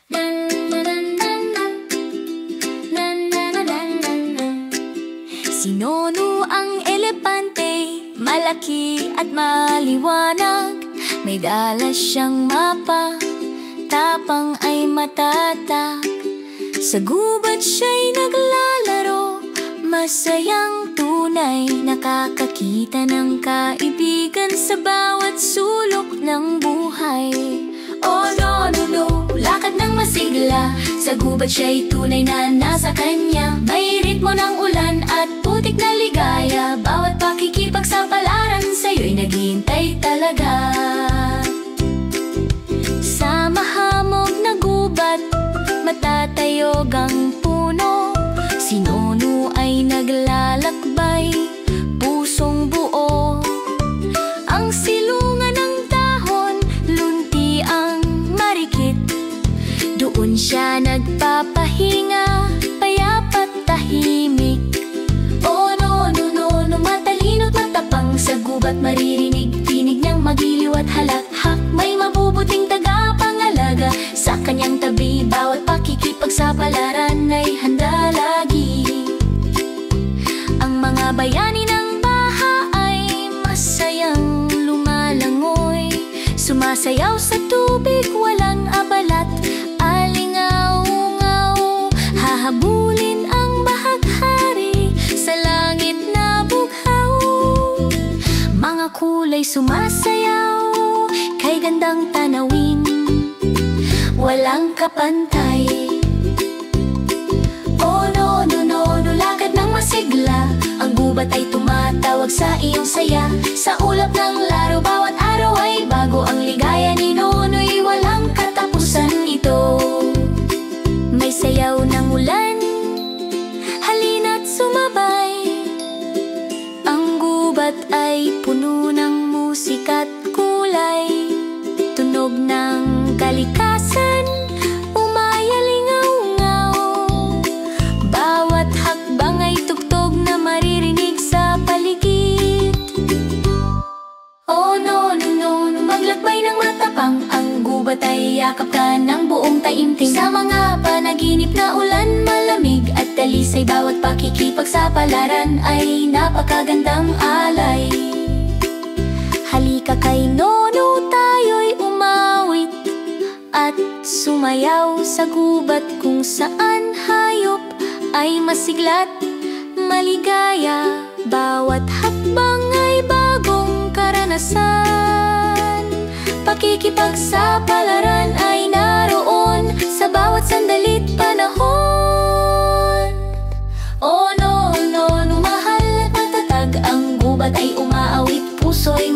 Si Nonu ang elepante, malaki at maliwanag. May dala siyang mapa, tapang ay matatak. Sa gubat siya'y naglalaro, masayang tunay. Nakakakita ng kaibigan sa bawat sulok ng buhay. Oh no, no, no, lakad ng masigla. Sa gubat siya'y tunay na nasa kanya. May ritmo ng ulan at putik na ligaya. Bawat pakikipagsapalaran sa'yo'y naghihintay talaga. Sa mahamog na gubat, matatayog ang puno. Si Nonu ay naglalakbay, pusong buo. Ang silungan ng dahon, lunti ang marikit. Doon siya nagpapahinga, payapat tahimik. Oh no, no, no, no, matalino't matapang. Sa gubat maririnig, tinig niyang magiliw at halakhak. May mabubuting tagapangalaga sa kanyang tabi. Bawat pakikipagsapalaran ay handa lagi. Ang mga bayani ng baha ay masayang lumalangoy. Sumasayaw sa tubig, walang abalat, alingaw-ngaw. Hahabulin ang bahaghari sa langit na bughaw. Mga kulay sumasayaw, kay gandang tanawin, walang kapantay. Oh no, no, no, no, lakad ng masigla. Ang gubat ay tumatawag sa iyong saya. Sa ulap ng laro, bawat araw ay bago. Ang ligaya ni Nono'y walang katapusan ito. May sayaw ng ulan, halina't sumabay. Ang gubat ay puno ng musika't kulay. Tunog ng kalikasan, umayalingaw-ngaw. Bawat hakbang ay tugtog na maririnig sa paligid. Oh no, no, no, no, maglakbay ng matapang. Ang gubat ay yakap ka ng buong taimtim. Sa mga panaginip na ulan, malamig at dalisay. Bawat pakikipagsapalaran ay napakagandang alay. Halika kay Nonu, tayo'y umawit at sumayaw sa gubat, kung saan hayop ay masigla't maligaya. Bawat hakbang ay bagong karanasan. Pakikipagsapalaran ay naroon sa bawat sandali't panahon. Oh no, no, no, mahal at matatag. Ang gubat ay umaawit, puso'y